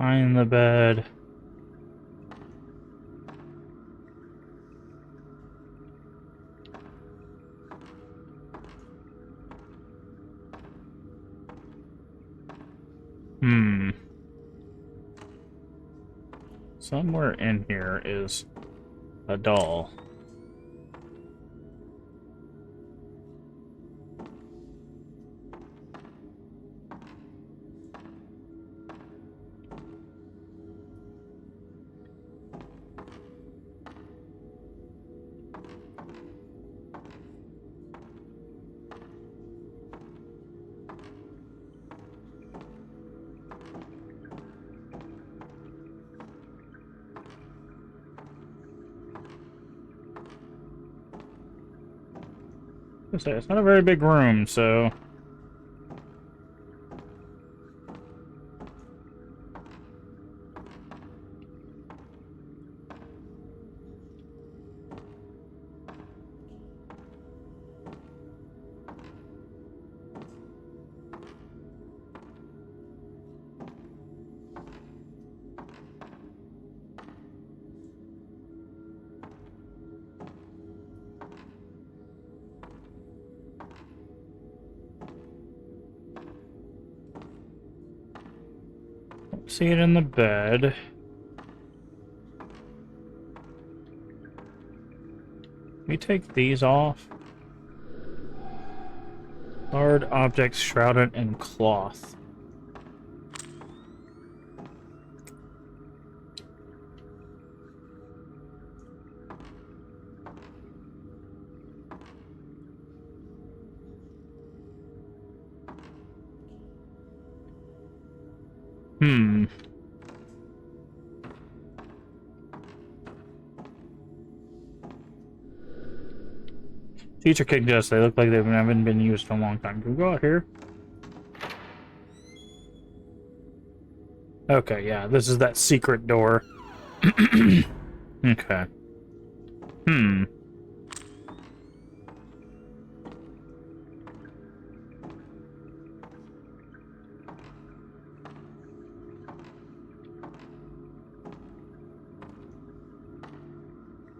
Behind the bed. Somewhere in here is a doll. It's not a very big room, so... See it in the bed. Let me take these off. Hard objects shrouded in cloth. Teacher kicked us. They look like they haven't been used in a long time. Can we go out here? Okay, yeah, this is that secret door. Okay.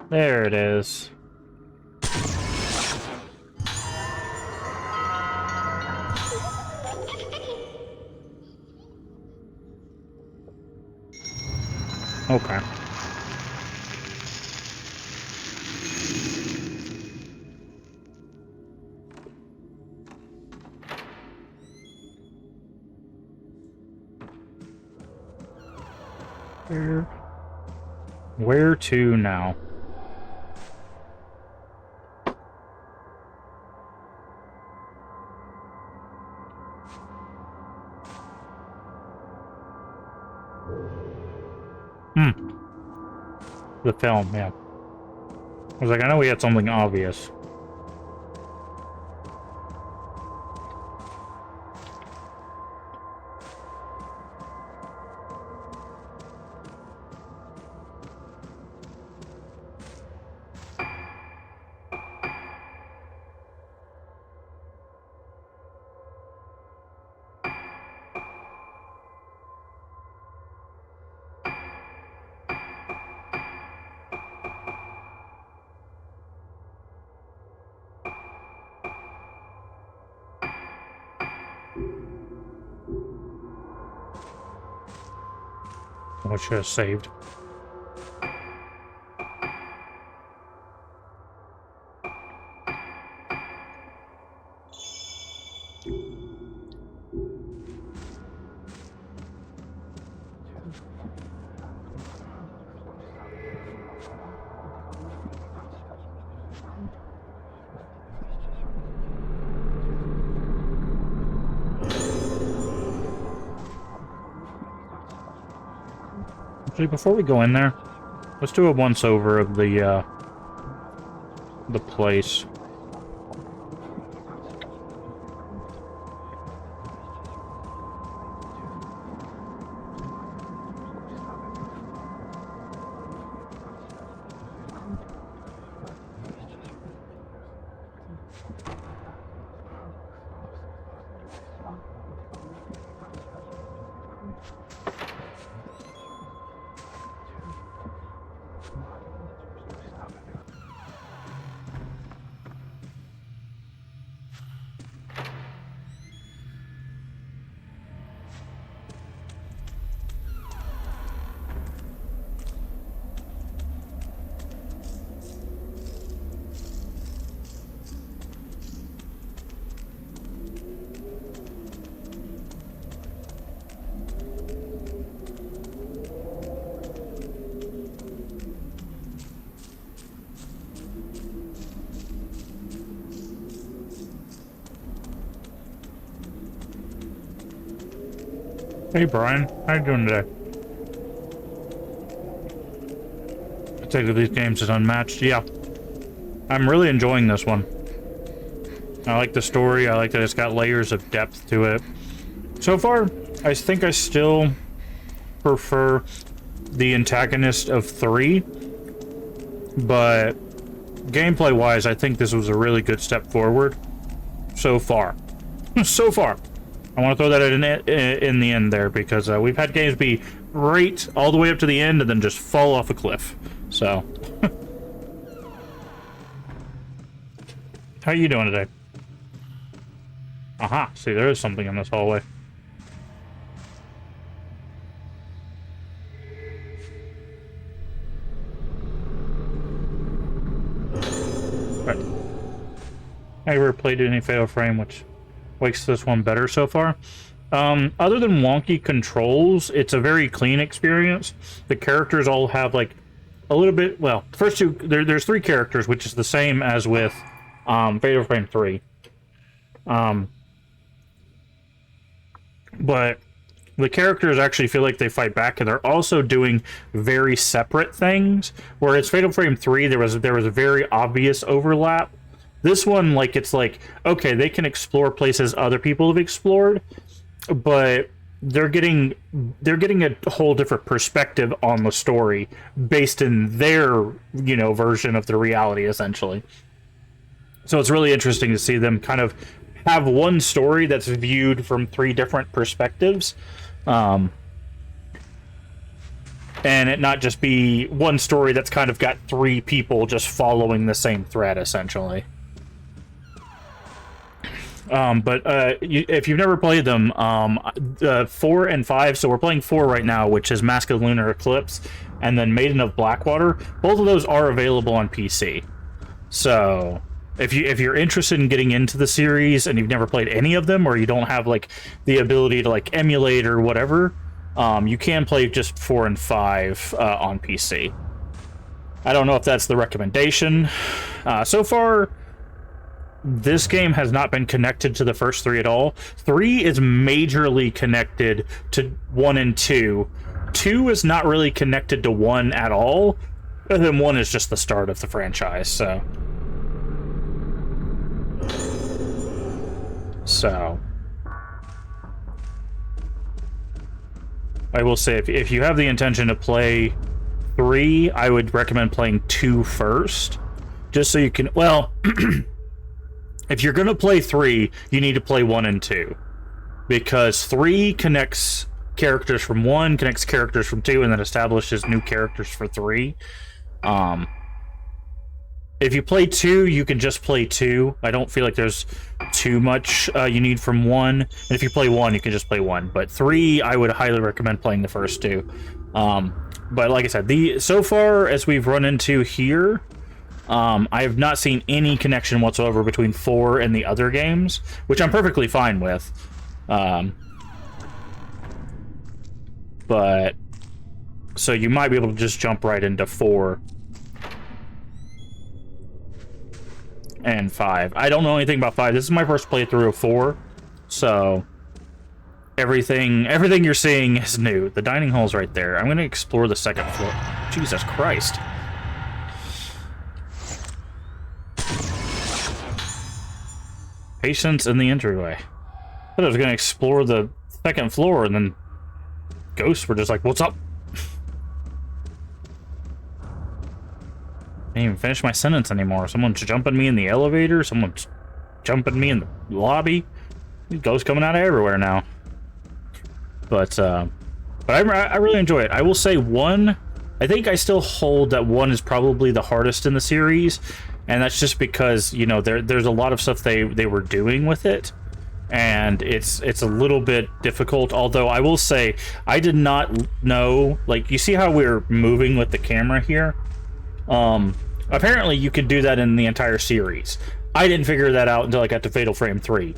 There it is. Okay. Where to now? The film, yeah. I was like, I know we had something obvious. I should have saved. Actually, before we go in there, let's do a once-over of the place. Hey Brian, how you doing today? I take it these games is unmatched. Yeah, I'm really enjoying this one. I like the story. I like that it's got layers of depth to it. So far, I think I still prefer the antagonist of 3, but gameplay-wise, I think this was a really good step forward so far. So far. I want to throw that in the end there, because we've had games be great all the way up to the end and then just fall off a cliff. So. How you doing today? Aha, see, there is something in this hallway. Right. I never played any Fatal Frame, which makes this one better so far. Other than wonky controls, it's a very clean experience. The characters all have, like, a little bit... Well, the first two... There's 3 characters, which is the same as with Fatal Frame 3. But the characters actually feel like they fight back, and they're also doing very separate things. Whereas Fatal Frame 3, there was a very obvious overlap. This one, like, it's like, okay, they can explore places other people have explored, but they're getting a whole different perspective on the story based in their, you know, version of the reality, essentially. So it's really interesting to see them kind of have one story that's viewed from 3 different perspectives, and it not just be one story that's kind of got 3 people just following the same thread, essentially. If you've never played them, 4 and 5, so we're playing 4 right now, which is Mask of Lunar, Eclipse, and then Maiden of Blackwater. Both of those are available on PC. So if you're interested in getting into the series and you've never played any of them, or you don't have like the ability to like emulate or whatever, you can play just 4 and 5 on PC. I don't know if that's the recommendation. So far, this game has not been connected to the first 3 at all. 3 is majorly connected to 1 and 2. 2 is not really connected to 1 at all. And then 1 is just the start of the franchise, so... I will say, if you have the intention to play 3, I would recommend playing 2 first. Just so you can... Well... If you're going to play 3, you need to play 1 and 2. Because 3 connects characters from 1, connects characters from 2, and then establishes new characters for 3. If you play 2, you can just play 2. I don't feel like there's too much you need from 1. And if you play 1, you can just play 1. But 3, I would highly recommend playing the first 2. But like I said, so far as we've run into here... I have not seen any connection whatsoever between 4 and the other games, which I'm perfectly fine with. But so you might be able to just jump right into 4 and 5. I don't know anything about 5. This is my first playthrough of 4, so everything you're seeing is new. The dining hall's right there. I'm going to explore the second floor. Jesus Christ. Patience in the entryway. I thought I was going to explore the second floor, and then ghosts were just like, what's up? I didn't even finish my sentence anymore. Someone's jumping me in the elevator. Someone's jumping me in the lobby. These ghosts coming out of everywhere now. But I really enjoy it. I will say 1, I think I still hold that 1 is probably the hardest in the series. And that's just because, you know, there's a lot of stuff they were doing with it, and it's a little bit difficult. Although I will say, I did not know, like, you see how we're moving with the camera here? Apparently you could do that in the entire series. I didn't figure that out until I got to Fatal Frame 3.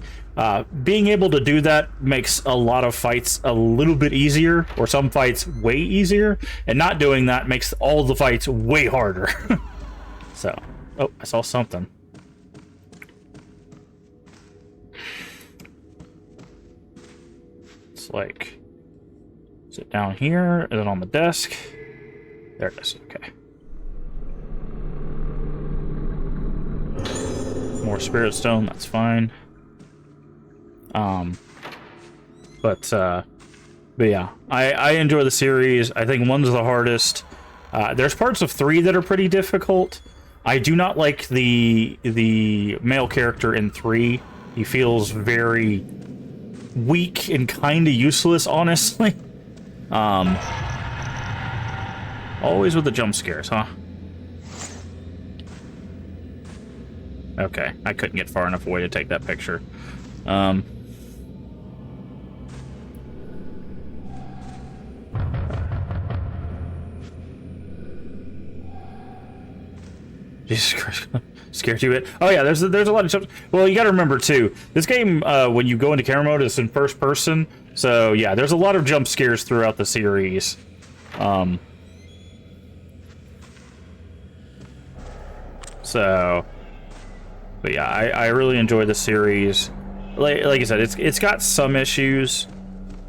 Being able to do that makes a lot of fights a little bit easier, or some fights way easier, and not doing that makes all the fights way harder. So... Oh, I saw something. It's like Is it down here? Is it on the desk? There it is. Okay. More spirit stone. That's fine. But yeah, I enjoy the series. I think 1's the hardest. There's parts of 3 that are pretty difficult. I do not like the male character in 3. He feels very weak and kind of useless, honestly. Always with the jump scares, huh? Okay, I couldn't get far enough away to take that picture. Jesus Christ. Scared you a bit? Oh yeah, there's a lot of jumps. Well, you gotta remember too, this game, when you go into camera mode, it's in first person. So yeah, there's a lot of jump scares throughout the series. But yeah, I really enjoy the series. Like I said, it's got some issues,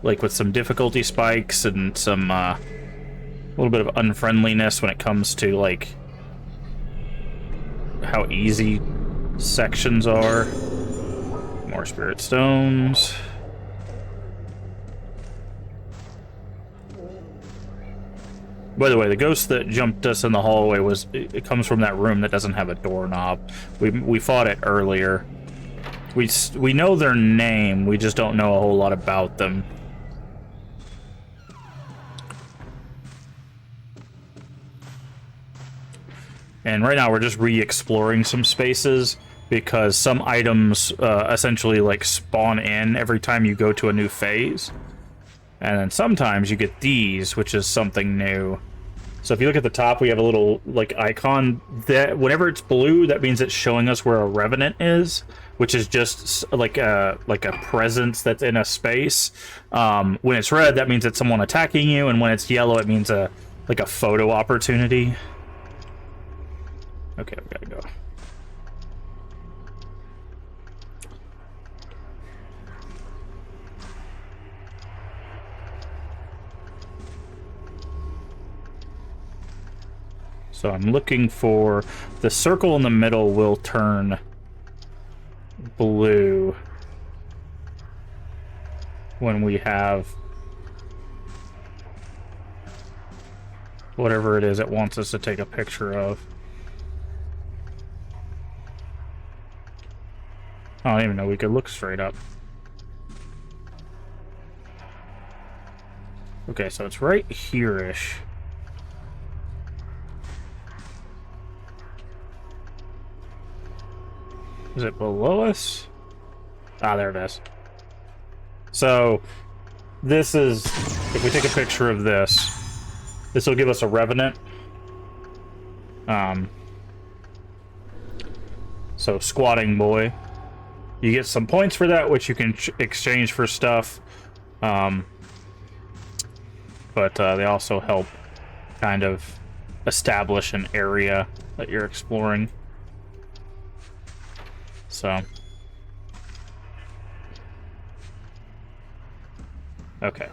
like with some difficulty spikes and some a little bit of unfriendliness when it comes to like how easy sections are. More spirit stones. By the way, the ghost that jumped us in the hallway it comes from that room that doesn't have a doorknob. We fought it earlier. We know their name, we just don't know a whole lot about them. And right now we're just re-exploring some spaces because some items essentially like spawn in every time you go to a new phase. And then sometimes you get these, which is something new. So if you look at the top, we have a little like icon that whenever it's blue, that means it's showing us where a revenant is, which is just like a presence that's in a space. When it's red, that means it's someone attacking you, and when it's yellow, it means like a photo opportunity. Okay, we gotta go. So I'm looking for the circle in the middle will turn blue when we have whatever it is it wants us to take a picture of. I don't even know we could look straight up. Okay, so it's right here-ish. Is it below us? Ah, there it is. So, this is... If we take a picture of this, this will give us a revenant. So, squatting boy. You get some points for that, which you can exchange for stuff. But they also help kind of establish an area that you're exploring. So, okay,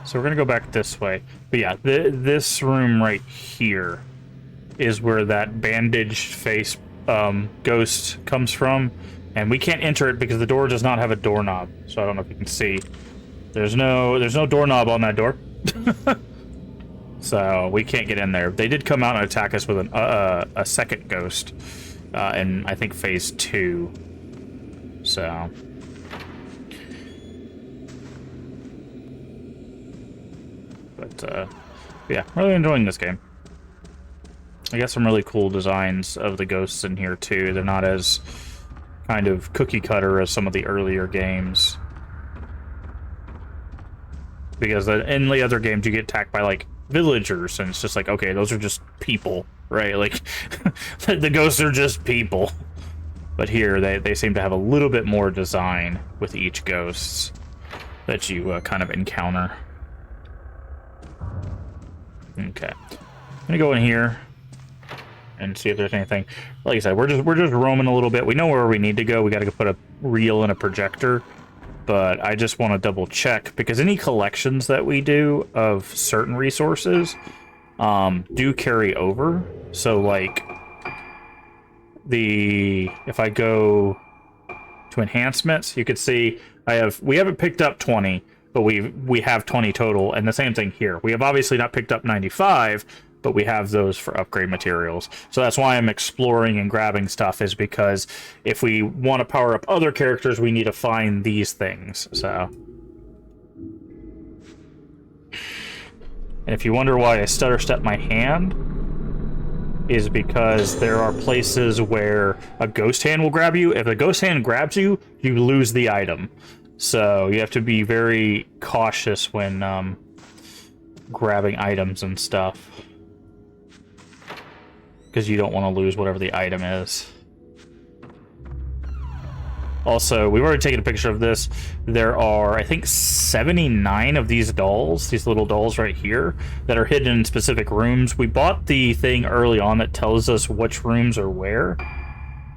so we're gonna go back this way. But yeah, this room right here is where that bandaged face ghost comes from, and we can't enter it because the door does not have a doorknob. So I don't know if you can see. There's no doorknob on that door, so we can't get in there. They did come out and attack us with a second ghost in I think phase 2. So, but yeah, really enjoying this game. I got some really cool designs of the ghosts in here too. They're not as kind of cookie cutter as some of the earlier games, because in the other games you get attacked by like villagers, and it's just like, okay, those are just people, right? Like the ghosts are just people. But here, they seem to have a little bit more design with each ghost that you kind of encounter. Okay, I'm gonna go in here and see if there's anything. Like I said, we're just roaming a little bit. We know where we need to go. We got to put a reel and a projector but I just want to double check because any collections that we do of certain resources do carry over. So like if I go to enhancements, you could see we haven't picked up 20, but we have 20 total, and the same thing here. We have obviously not picked up 95, but we have those for upgrade materials. So that's why I'm exploring and grabbing stuff, is because if we want to power up other characters, we need to find these things. So, and if you wonder why I stutter step my hand, is because there are places where a ghost hand will grab you. If a ghost hand grabs you, you lose the item. So you have to be very cautious when grabbing items and stuff, because you don't want to lose whatever the item is. Also, we've already taken a picture of this. There are, I think, 79 of these dolls, these little dolls right here, that are hidden in specific rooms. We bought the thing early on that tells us which rooms are where,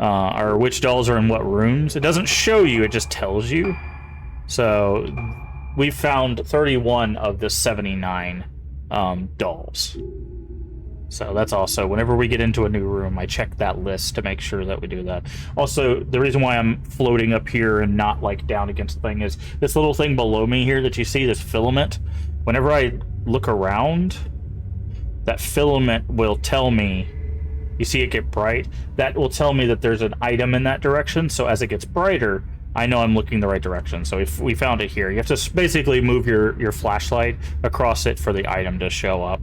or which dolls are in what rooms. It doesn't show you, it just tells you. So, we found 31 of the 79 dolls. So that's also, whenever we get into a new room, I check that list to make sure that we do that. Also, the reason why I'm floating up here and not like down against the thing is this little thing below me here that you see, this filament. Whenever I look around, that filament will tell me, you see it get bright? That will tell me that there's an item in that direction. So as it gets brighter, I know I'm looking the right direction. So if we found it here, you have to basically move your flashlight across it for the item to show up.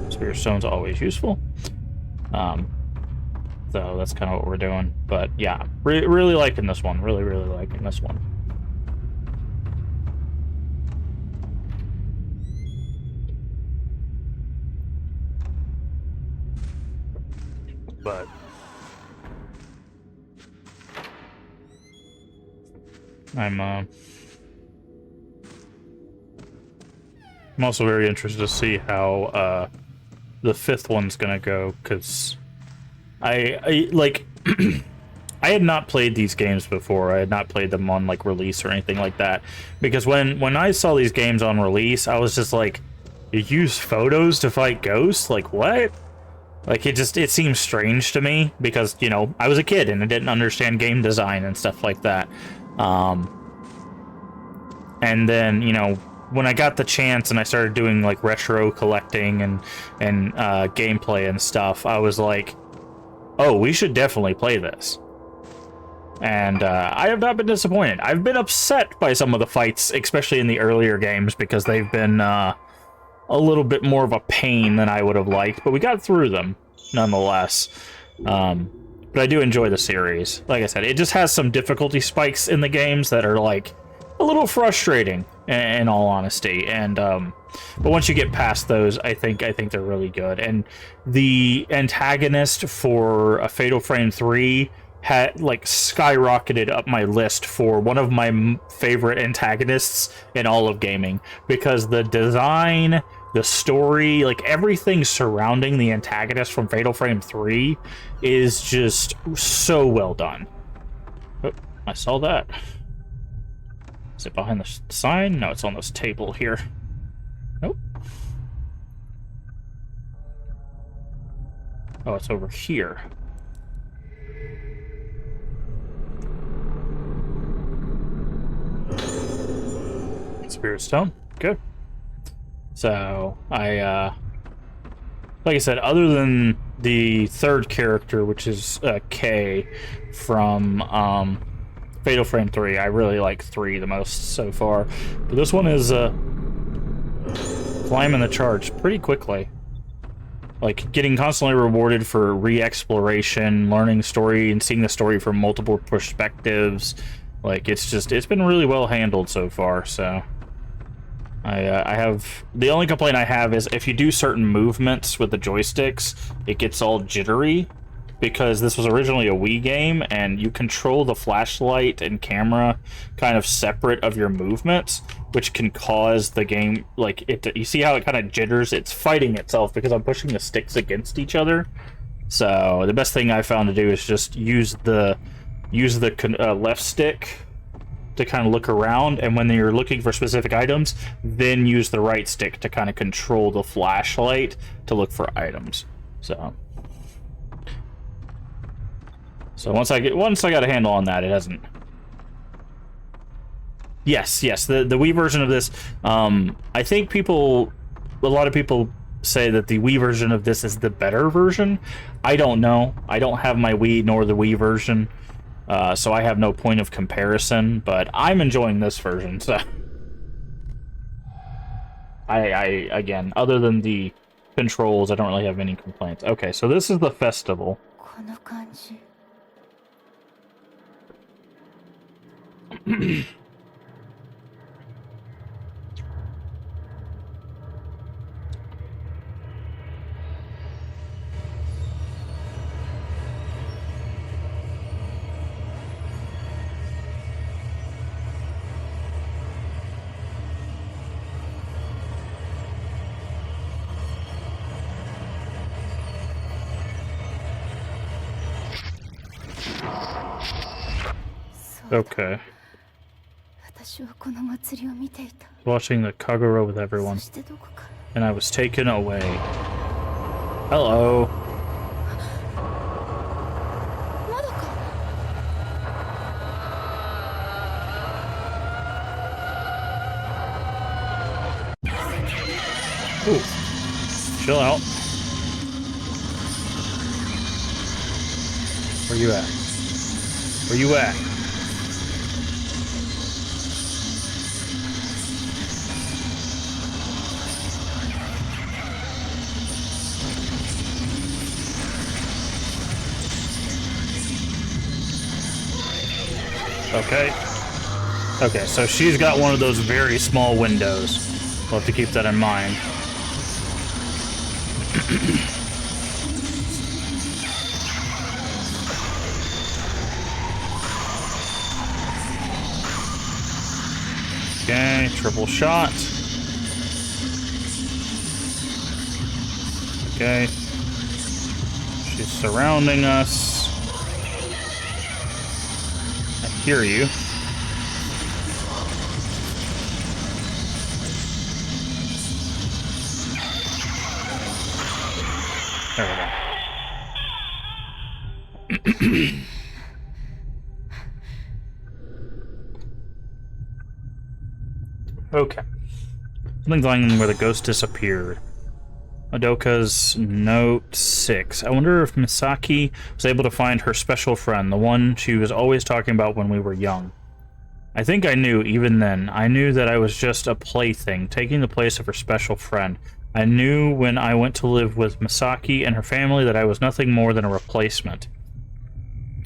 Spirit stone's always useful. So that's kind of what we're doing. But yeah, really liking this one. Really liking this one. But I'm also very interested to see how the fifth one's gonna go, because I like I had not played these games before. I had not played them on like release or anything like that, because when I saw these games on release, I was just like, you use photos to fight ghosts? Like, what? Like, it seems strange to me, because, you know, I was a kid and I didn't understand game design and stuff like that. And then, you know, when I got the chance and I started doing like retro collecting and gameplay and stuff, I was like, oh, we should definitely play this. And I have not been disappointed. I've been upset by some of the fights, especially in the earlier games, because they've been a little bit more of a pain than I would have liked, but we got through them nonetheless. But I do enjoy the series. Like I said, it just has some difficulty spikes in the games that are like a little frustrating, in all honesty. And but once you get past those, I think they're really good. And the antagonist for a Fatal Frame 3 had like skyrocketed up my list for one of my favorite antagonists in all of gaming, because the design, the story, like everything surrounding the antagonist from Fatal Frame 3 is just so well done. Oh, I saw that. Is it behind the sign? No, it's on this table here. Nope. Oh, it's over here. Spirit Stone. Good. So, like I said, other than the third character, which is K from Fatal Frame 3, I really like 3 the most so far. But this one is climbing the charts pretty quickly. Like, getting constantly rewarded for re-exploration, learning the story, and seeing the story from multiple perspectives. Like, it's been really well handled so far, so... I have... The only complaint I have is if you do certain movements with the joysticks, it gets all jittery, because this was originally a Wii game, and you control the flashlight and camera kind of separate of your movements, which can cause the game, like, you see how it kind of jitters? It's fighting itself because I'm pushing the sticks against each other. So the best thing I found to do is just use the left stick to kind of look around, and when you're looking for specific items, then use the right stick to kind of control the flashlight to look for items. So once I got a handle on that, it hasn't. Yes, the Wii version of this, I think a lot of people say that the Wii version of this is the better version. I don't know. I don't have my Wii nor the Wii version, so I have no point of comparison, but I'm enjoying this version, so... I again, other than the controls, I don't really have any complaints. Okay, so this is the festival. Okay. Watching the Kagura with everyone. And I was taken away. Hello. Ooh. Chill out. Where you at? Where you at? Okay. Okay, so she's got one of those very small windows. We'll have to keep that in mind. Okay, triple shot. Okay. She's surrounding us. I hear you. There we go. Okay. Something's lying where the ghost disappeared. Madoka's note 6. I wonder if Misaki was able to find her special friend, the one she was always talking about when we were young. I think I knew, even then. I knew that I was just a plaything, taking the place of her special friend. I knew when I went to live with Misaki and her family that I was nothing more than a replacement.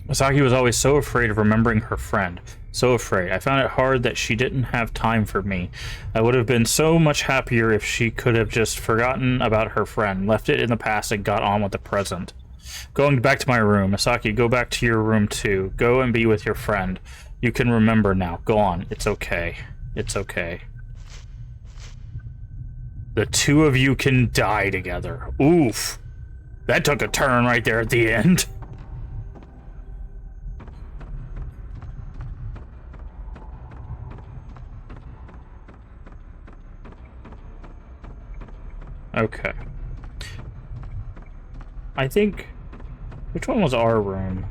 Misaki was always so afraid of remembering her friend. So afraid. I found it hard that she didn't have time for me. I would have been so much happier if she could have just forgotten about her friend, left it in the past, and got on with the present. Going back to my room. Misaki, go back to your room too. Go and be with your friend. You can remember now. Go on. It's okay. It's okay. The two of you can die together. Oof. That took a turn right there at the end. Okay. I think... Which one was our room?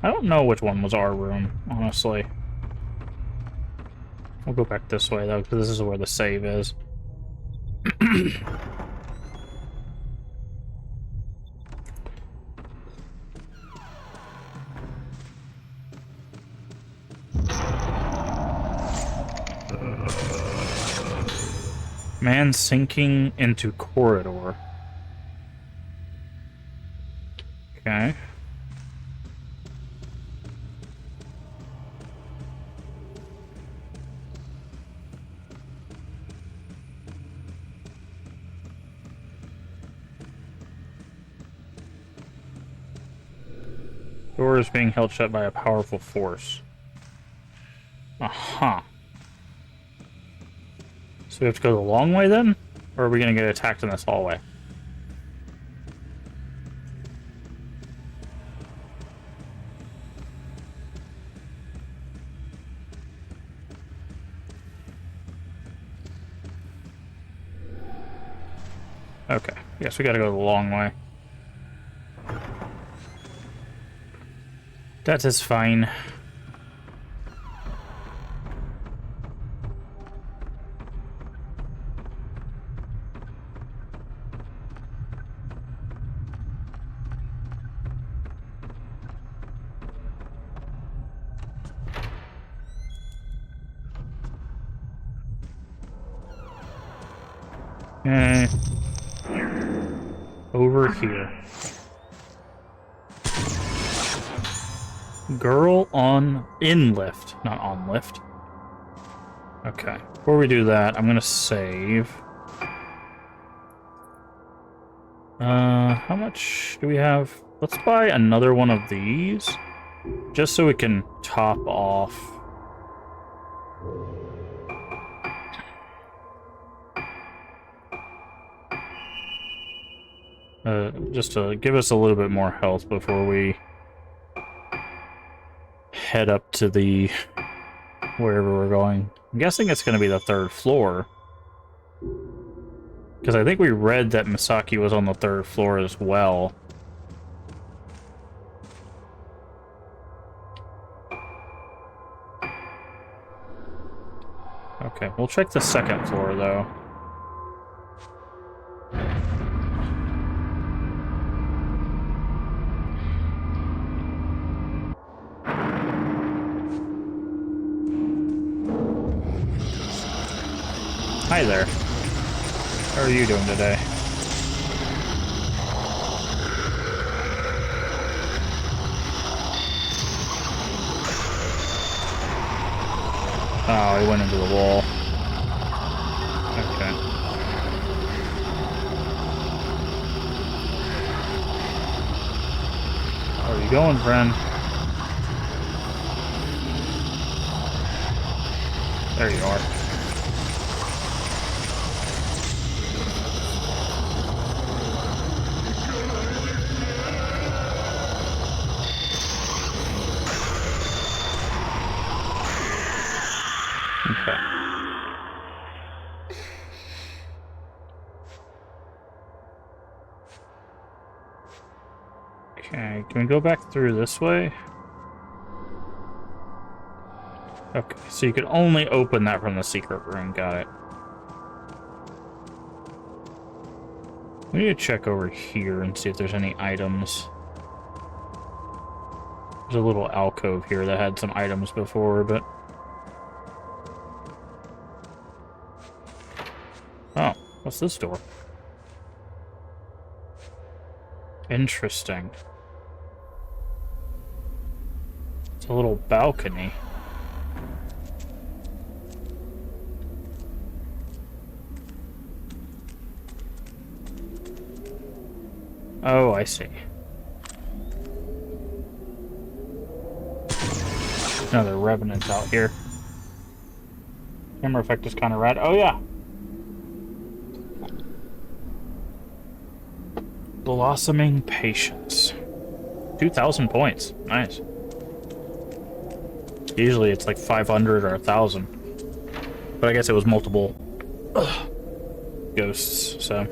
I don't know which one was our room, honestly. We'll go back this way, though, because this is where the save is. Man sinking into corridor. Okay. Door is being held shut by a powerful force. Aha. So we have to go the long way then? Or are we gonna get attacked in this hallway? Okay, guess we gotta go the long way. That is fine. Okay. Over here. Girl in lift, not on lift. Okay. Before we do that, I'm gonna save. How much do we have? Let's buy another one of these, just so we can top off. Just to give us a little bit more health before we head up to the wherever we're going. I'm guessing it's going to be the 3rd floor, because I think we read that Misaki was on the 3rd floor as well. Okay, we'll check the 2nd floor though. Hi there. How are you doing today? Oh, he went into the wall. Okay. How are you going, friend? There you are. Okay, can we go back through this way? Okay, so you can only open that from the secret room. Got it. We need to check over here and see if there's any items. There's a little alcove here that had some items before, but... Oh, what's this door? Interesting. It's a little balcony. Oh, I see. Another revenant out here. Camera effect is kind of rad. Oh, yeah. Blossoming Patience. 2,000 points. Nice. Usually it's like 500 or 1,000. But I guess it was multiple ghosts, so...